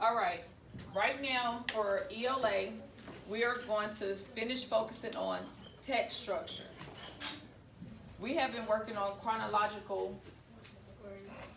All right. Right now for ELA, we are going to finish focusing on text structure. We have been working on chronological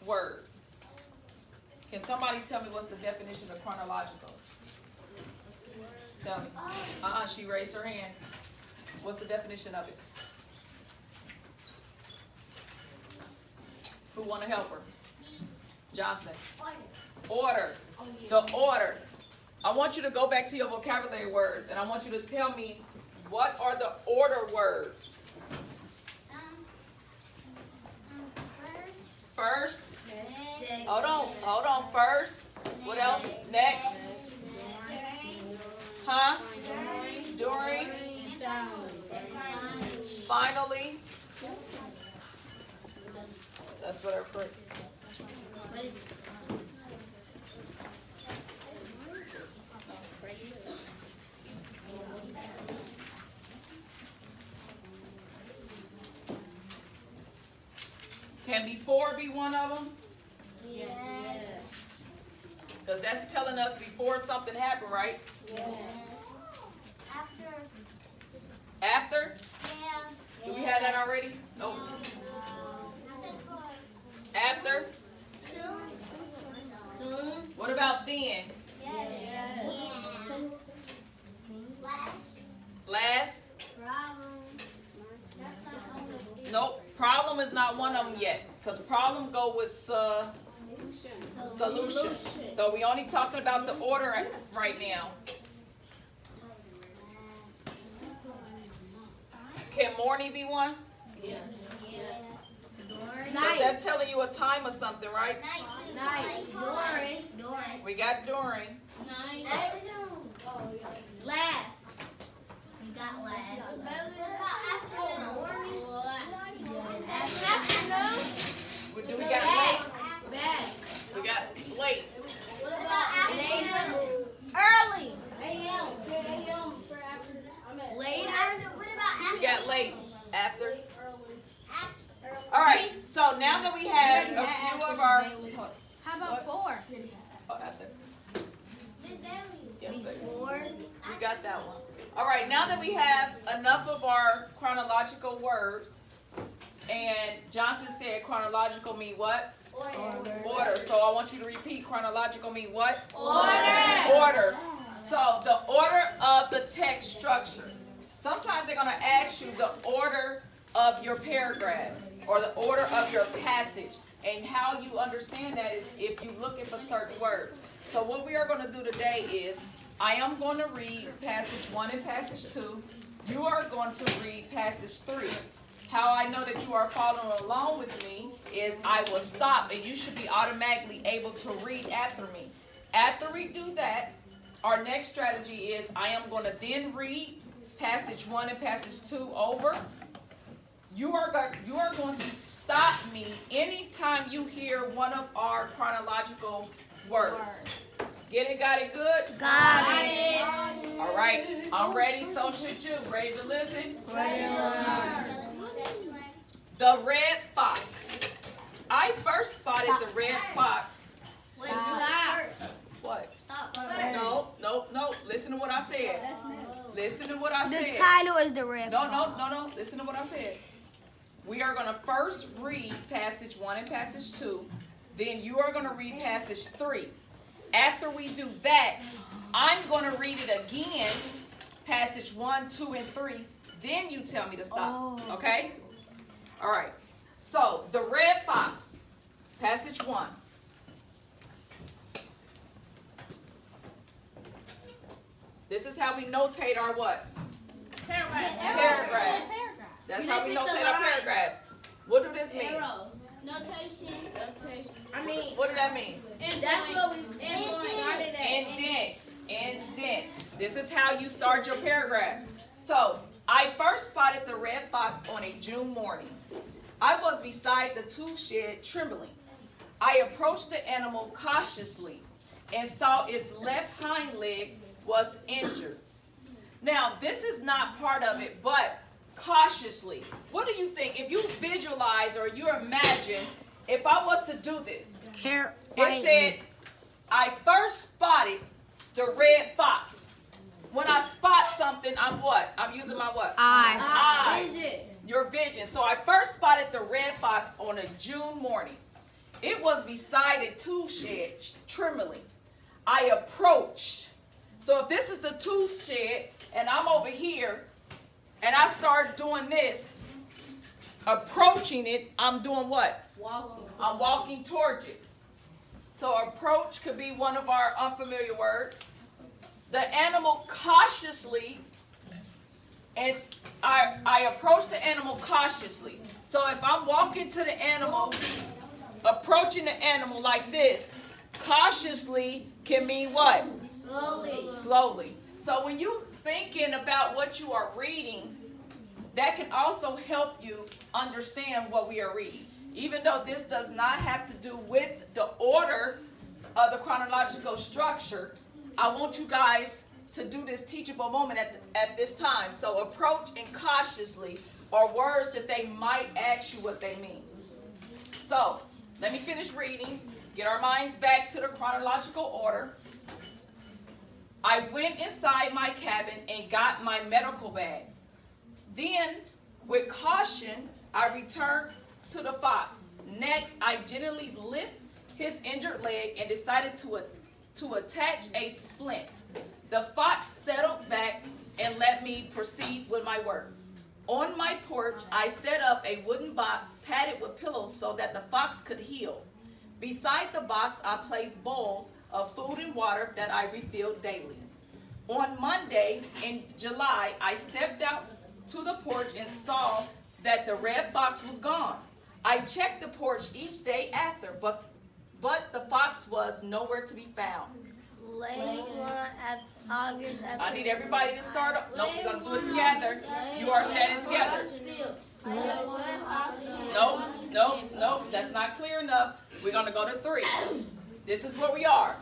word. Can somebody tell me what's the definition of chronological? Tell me. She raised her hand. What's the definition of it? Who want to help her? Johnson. Order. The order. I want you to go back to your vocabulary words, and I want you to tell me what are the order words. First. Hold on. First. What else? Next. Huh? During. Finally. That's what I put. Can before be one of them? Yeah. Because that's telling us before something happened, right? Yeah. After? Yeah. Do we have that already? Nope. After? Soon. What about then? Last? Nope. Problem is not one of them yet. Because problem go with solution. So we only talking about the order right now. Can morning be one? Yes. Because that's telling you a time or something, right? Night. During. We got during. Night. Last. You got last. Do we got late? Back. We got late. What about later? Early. A.M. for after. Later. What about after? We got late. After. All right. So now that we have a few of our. How about four? Oh, after. Yes, baby. Four. We got that one. All right. Now that we have enough of our chronological words, and Johnson said chronological mean what? Order. So I want you to repeat. Chronological mean what? Order. So the order of the text structure. Sometimes they're going to ask you the order of your paragraphs or the order of your passage. And how you understand that is if you're looking for certain words. So what we are going to do today is I am going to read passage 1 and passage 2. You are going to read passage 3. How I know that you are following along with me is I will stop and you should be automatically able to read after me. After we do that, our next strategy is I am going to then read passage 1 and passage 2 over. You are going to stop me anytime you hear one of our chronological words. Get it? Got it good? Got it. All right. I'm ready. So should you. Ready to listen? Ready to learn. The red fox. I first spotted the red fox. Stop. What? Stop. No. Listen to what I said. Listen to what I said. The title is the red. No. Listen to what I said. We are going to first read passage 1 and passage 2. Then you are going to read passage 3. After we do that, I'm going to read it again, passage 1, 2, and 3. Then you tell me to stop. Okay? All right. So, the red fox, passage 1. This is how we notate our what? Paragraphs. That's how we notate our paragraphs. What do this mean? Notation. What do that mean? That's what we started at. Indent. This is how you start your paragraphs. So, I first spotted the red fox on a June morning. I was beside the tool shed trembling. I approached the animal cautiously and saw its left hind legs was injured. Now, this is not part of it, but cautiously. What do you think? If you visualize or you imagine, if I was to do this, it said, I first spotted the red fox. When I spot something, I'm what? I'm using my what? Eyes. Vision. Your vision. So I first spotted the red fox on a June morning. It was beside a tool shed, trembling. I approached. So if this is the tool shed, and I'm over here, and I start doing this, approaching it, I'm doing what? Walking. I'm walking towards it. So approach could be one of our unfamiliar words. The animal cautiously, and I approach the animal cautiously. So if I'm walking to the animal, approaching the animal like this, cautiously can mean what? Slowly. Slowly. So when you thinking about what you are reading, that can also help you understand what we are reading. Even though this does not have to do with the order of the chronological structure, I want you guys to do this teachable moment at this time. So approach and cautiously are words that they might ask you what they mean. So let me finish reading, get our minds back to the chronological order. I went inside my cabin and got my medical bag. Then, with caution, I returned to the fox. Next, I gently lift his injured leg and decided to attach a splint. The fox settled back and let me proceed with my work. On my porch, I set up a wooden box padded with pillows so that the fox could heal. Beside the box, I placed bowls of food and water that I refilled daily. On Monday in July, I stepped out to the porch and saw that the red fox was gone. I checked the porch each day after, but the fox was nowhere to be found. I need everybody to start up. Nope, we're going to do it together. You are standing together. Nope, that's not clear enough. We're going to go to 3. This is where we are.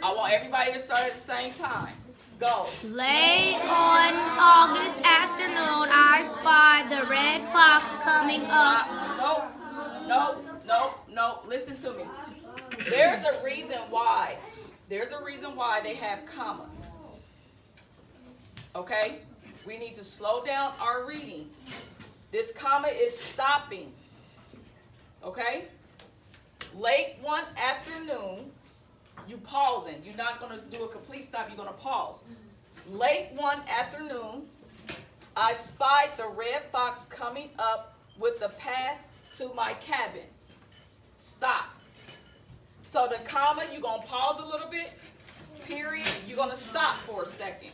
I want everybody to start at the same time. Go. Late on August afternoon, I spied the red fox coming up. Nope. Listen to me. There's a reason why. They have commas. Okay? We need to slow down our reading. This comma is stopping. Okay? Late one afternoon, you pausing. You're not going to do a complete stop. You're going to pause. Late one afternoon, I spied the red fox coming up with the path to my cabin. Stop. So the comma, you're going to pause a little bit. Period. You're going to stop for a second.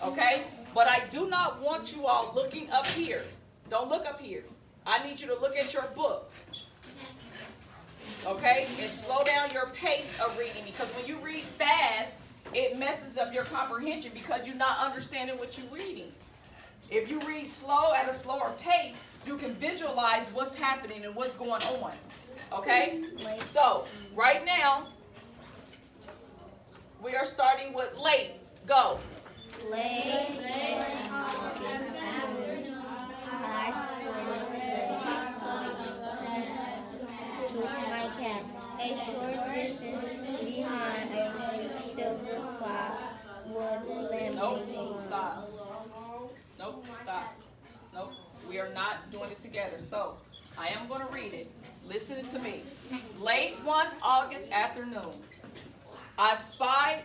Okay? But I do not want you all looking up here. Don't look up here. I need you to look at your book. Okay? And slow down your pace of reading, because when you read fast, it messes up your comprehension because you're not understanding what you're reading. If you read slow at a slower pace, you can visualize what's happening and what's going on. Okay? So, right now, we are starting with late. Go. Late. My cat. A short distance behind a silver fox would let Nope. Stop. Nope. We are not doing it together. So, I am going to read it. Listen to me. Late one August afternoon, I spied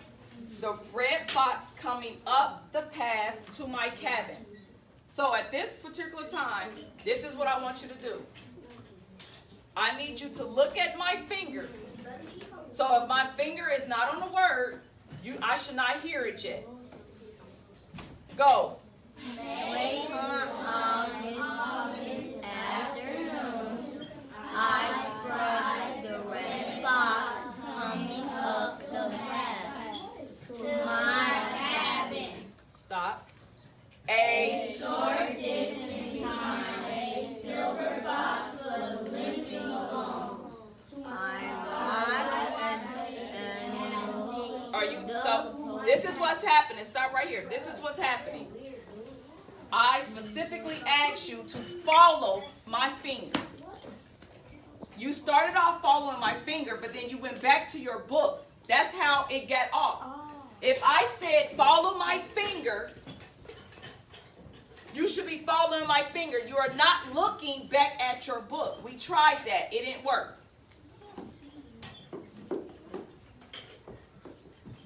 the red fox coming up the path to my cabin. So at this particular time, this is what I want you to do. I need you to look at my finger. So if my finger is not on the word, I should not hear it yet. Go. Late on August afternoon, I spied the red fox coming up the path to my cabin. Stop. A short distance behind, a silver fox was limping along. So this is what's happening. Stop right here. This is what's happening. I specifically asked you to follow my finger. You started off following my finger, but then you went back to your book. That's how it got off. If I said follow my finger, you should be following my finger. You are not looking back at your book. We tried that. It didn't work.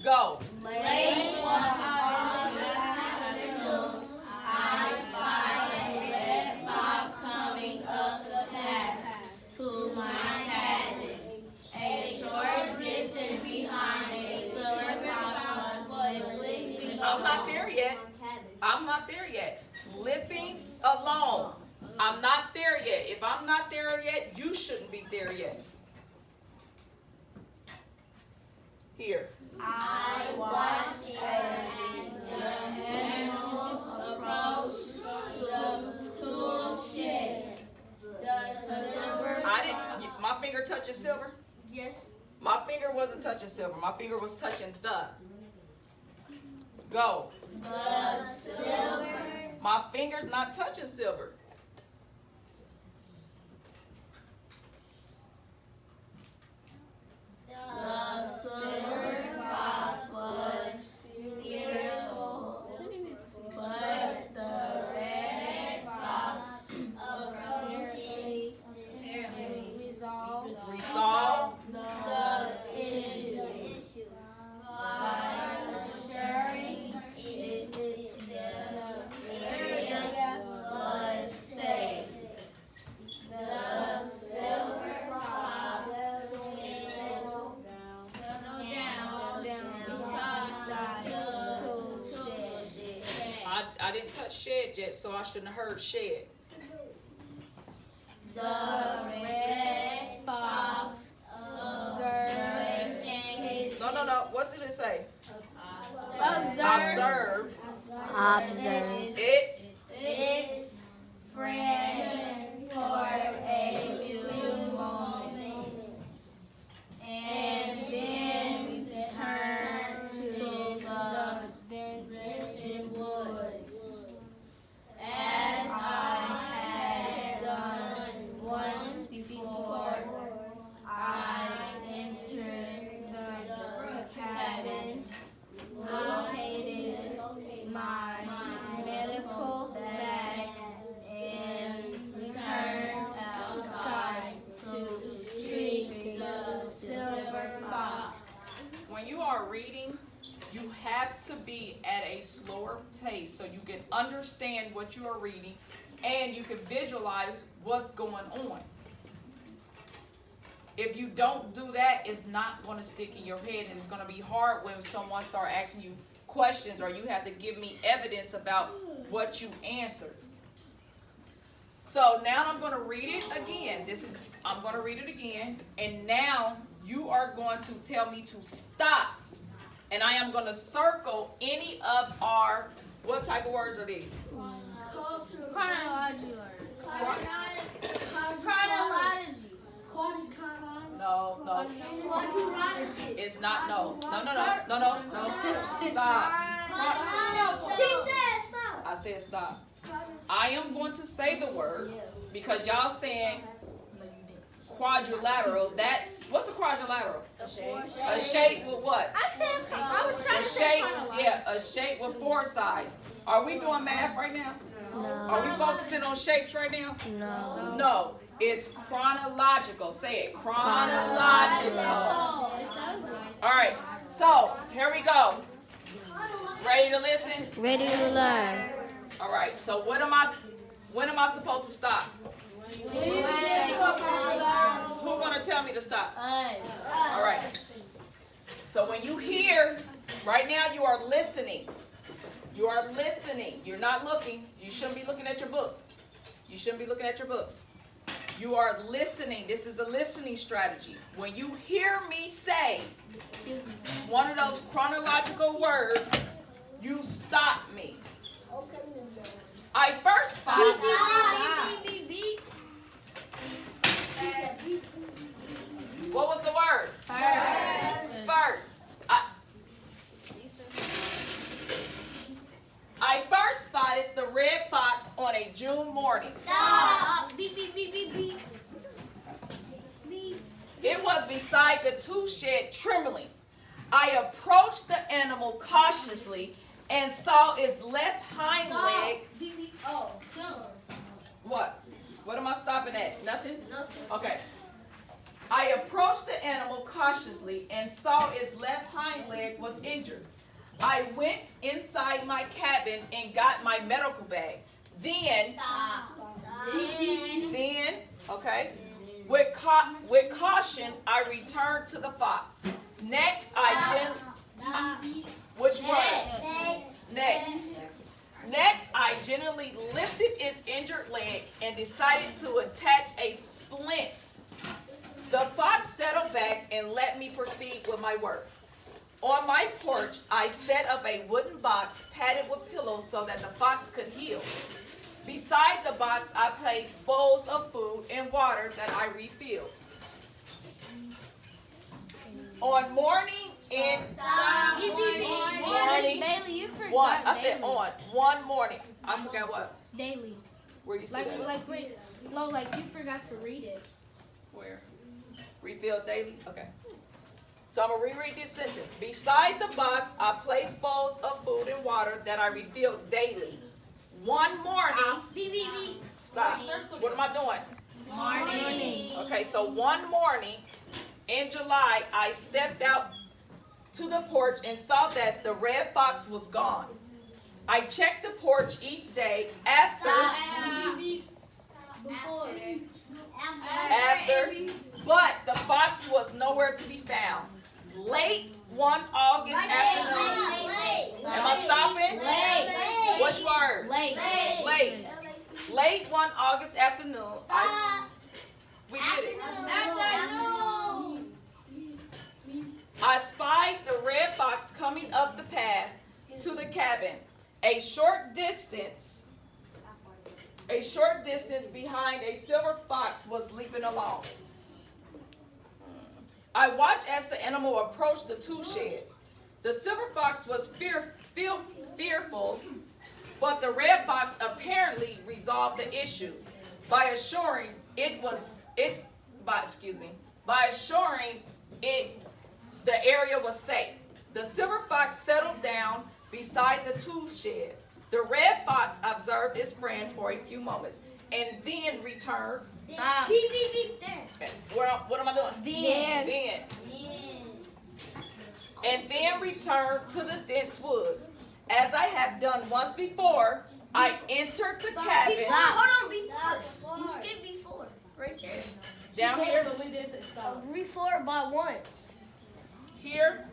Go. Late one August afternoon, I spied a red fox coming up the path to my cabin. A short distance behind, a silver fox was limping. I'm not there yet. I'm not there yet. Limping along. I'm not there yet. If I'm not there yet, you shouldn't be there yet. Here. I watched as the animals approached the tool shed. The silver My finger touches silver? Yes. My finger wasn't touching silver. My finger was touching the. Go. The silver. My finger's not touching silver. The silver fox was fearful, but the red fox approached Resolve. the issue by assuring it the area was safe. The silver fox settled down beside the tool shed. I didn't touch shed yet, so I shouldn't have heard shed. The red fox observed his No. What did it say? observed Observe. its friend for a few moments, and then returned to the distant woods, as I had done once before. I entered the cabin, located my medical bag, and returned outside to treat the silver fox. When you are reading, you have to be at a slower pace so you can understand what you are reading and you can visualize what's going on. If you don't do that, it's not going to stick in your head, and it's going to be hard when someone starts asking you questions or you have to give me evidence about what you answered. So now I'm going to read it again. I'm going to read it again, and now you are going to tell me to stop, and I am going to circle any of our, what type of words are these? Chronology. No. It's not no. No. Stop. I said stop. I am going to say the word because y'all saying quadrilateral. What's a quadrilateral? A shape with what? I was trying to say chronology. A shape with four sides. Are we doing math right now? No. Are we focusing on shapes right now? No. No. It's chronological. Say it. Chronological. All right. So here we go. Ready to listen? Ready to learn. All right. So when am I supposed to stop? Who's gonna tell me to stop? All right. So when you hear, right now you are listening. You are listening. You're not looking. You shouldn't be looking at your books. You shouldn't be looking at your books. You are listening. This is a listening strategy. When you hear me say one of those chronological words, you stop me. I first spotted. What was the word? First. I first spotted the red fox on a June morning. Stop. Beep, beep, beep, beep, beep. beside the tool shed trembling. I approached the animal cautiously and saw its left hind leg. What? What am I stopping at? Nothing? Okay. I approached the animal cautiously and saw its left hind leg was injured. I went inside my cabin and got my medical bag. Then, okay, with caution, I returned to the fox. Next, which word? Next, I gently lifted its injured leg and decided to attach a splint. The fox settled back and let me proceed with my work. On my porch, I set up a wooden box padded with pillows so that the fox could heal. Beside the box, I placed bowls of food and water that I refilled. On morning in morning, Bailey, you forgot one. I daily. said on one morning. I forgot what? Daily. Where do you see that? Wait, no, like you forgot to read it. Where? Refill daily? Okay. So I'm going to reread this sentence. Beside the box, I placed bowls of food and water that I refilled daily. One morning. Stop. What am I doing? Morning. Okay, so one morning in July, I stepped out to the porch and saw that the red fox was gone. I checked the porch each day but the fox was nowhere to be found. Late one August afternoon. Am I stopping? Late. Which word? Late. Late one August afternoon. We did it. I spied the red fox coming up the path to the cabin. A short distance behind, a silver fox was leaping along. I watched as the animal approached the tool shed. The silver fox was fearful, but the red fox apparently resolved the issue by assuring the area was safe. The silver fox settled down beside the tool shed. The red fox observed its friend for a few moments and then returned. What am I doing? Then returned to the dense woods. As I have done once before, I entered the cabin. You skipped before. Right there. Down here. Before by once. Here.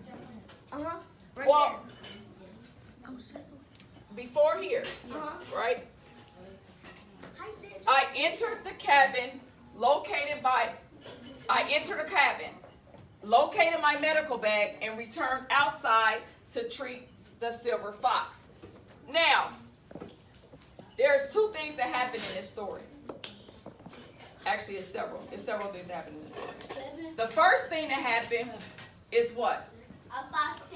Right Well, there. before here. Right? I entered the cabin, located my medical bag, and returned outside to treat the silver fox. Now, there's two things that happen in this story. Actually, it's several. It's several things that happen in this story. The first thing that happened is what? A fox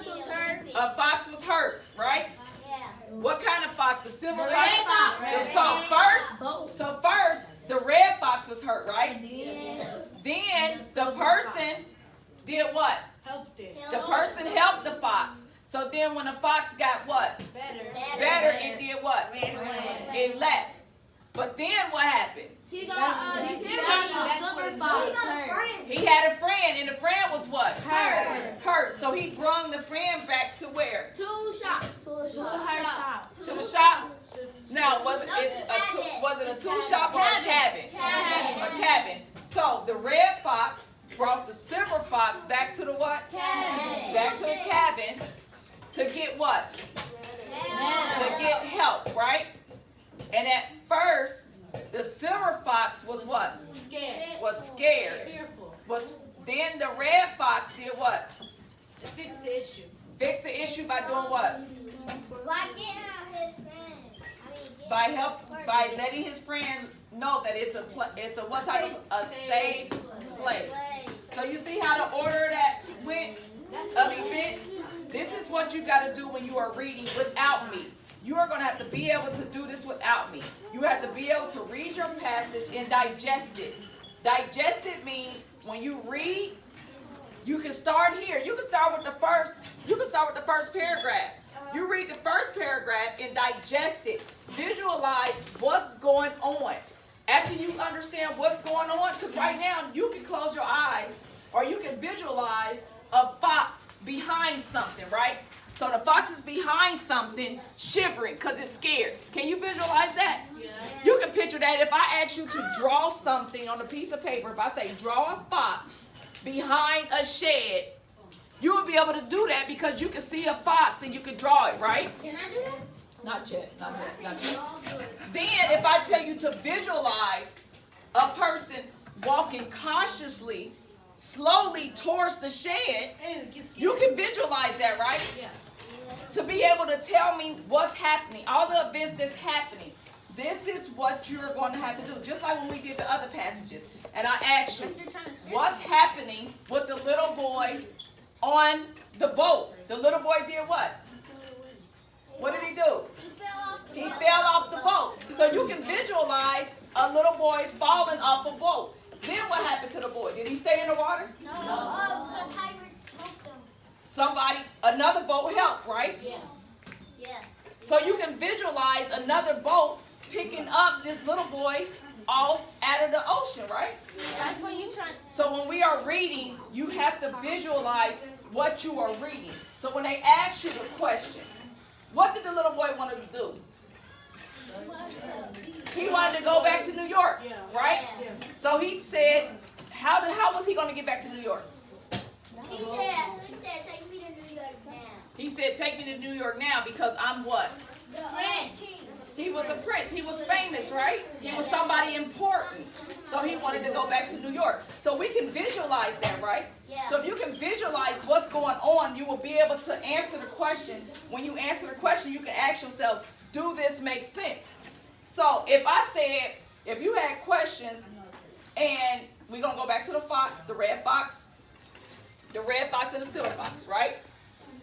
was hurt. A fox was hurt, right? Yeah. What kind of fox? The silver The fox? red fox. So first, the red fox was hurt, right? Yeah. Then the person did what? Helped it. The person helped the fox. So then when the fox got what? Better, it did what? Ran away. It left. But then what happened? He got a silver fox. He had a friend, and the friend was what? Hurt. So he brung the friend back to where? To her shop. To the shop. Now, was it a tool shop or a cabin? A cabin. So the red fox brought the silver fox back to the what? Cabin. Back to the cabin to get what? To get help, right? And at first, the silver fox was what? Was scared. Fearful. Then the red fox did what? To fix the issue. Fix the issue by doing what? By getting out his friend. By letting his friend know that it's a what type of a safe place. So you see how the order that went of events? This is what you got to do when you are reading without me. You are going to have to be able to do this without me. You have to be able to read your passage and digest it. Digested means when you read, you can start here. You can start with the first paragraph. You read the first paragraph and digest it. Visualize what's going on. After you understand what's going on, because right now you can close your eyes or you can visualize a fox behind something, right? So the fox is behind something, shivering because it's scared. Can you visualize that? Yeah. You can picture that. If I ask you to draw something on a piece of paper, if I say draw a fox behind a shed, you will be able to do that because you can see a fox and you can draw it, right? Can I do that? Not yet. Then if I tell you to visualize a person walking cautiously, slowly towards the shed, you can visualize that, right? Yeah. To be able to tell me what's happening, all the events that's happening. This is what you're going to have to do. Just like when we did the other passages. And I asked you, what's happening with the little boy on the boat? The little boy did what? What did he do? He fell off the boat. So you can visualize a little boy falling off a boat. Then what happened to the boy? Did he stay in the water? No. Some pirates helped them. Somebody, another boat helped, right? Yeah. So you can visualize another boat picking up this little boy off out of the ocean, right? That's what you trying. So when we are reading, you have to visualize what you are reading. So when they ask you the question, what did the little boy want to do? He wanted to go back to New York, right? Yeah. So he said, how was he going to get back to New York? He said, take me to New York now. He said, take me to New York now because I'm what? The king. He was a prince. He was famous, right? He was somebody important. So he wanted to go back to New York. So we can visualize that, right? Yeah. So if you can visualize what's going on, you will be able to answer the question. When you answer the question, you can ask yourself, do this make sense? So if I said, if you had questions, and we're going to go back to the fox, the red fox and the silver fox, right?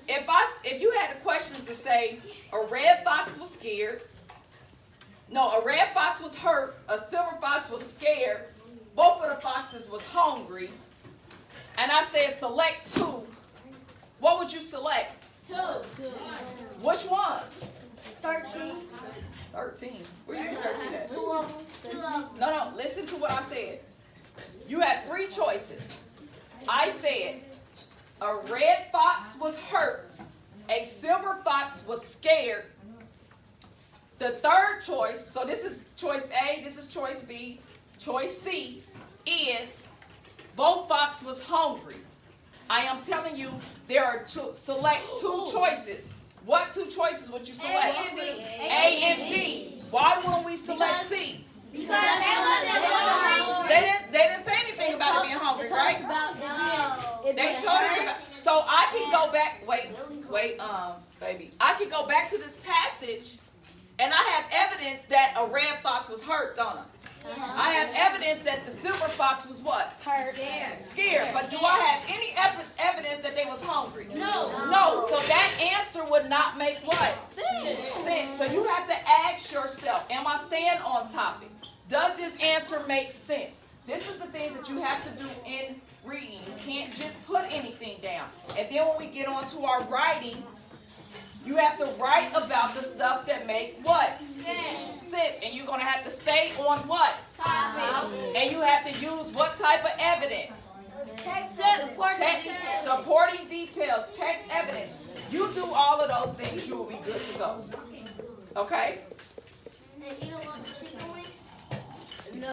If you had the questions to say, a red fox was scared, no, a red fox was hurt, a silver fox was scared, both of the foxes was hungry, and I said select two, what would you select? Two. Which ones? 13. 13. Where you see 13 at? Two of them. No, listen to what I said. You had three choices. I said a red fox was hurt, a silver fox was scared. The third choice, so this is choice A, this is choice B, choice C is both foxes was hungry. I am telling you there are select two choices. What two choices would you select? A and B. A and B. Why wouldn't we select C? Because they They didn't say anything about it being hungry, right? They told us about. So I can go back. Wait, baby. I can go back to this passage, and I have evidence that a red fox was hurt, don't I? I have evidence that the silver fox was what? hurt. Scared. But do I have any evidence that they was hungry? No. So that answer would not make what? Sense. So you have to ask yourself, am I staying on topic? Does this answer make sense? This is the things that you have to do in reading. You can't just put anything down. And then when we get on to our writing, you have to write about the stuff that make what? Sense. And you're going to have to stay on what? Topic. And you have to use what type of evidence? Supporting details, text evidence. You do all of those things, you will be good to go. Okay? And you don't want the chicken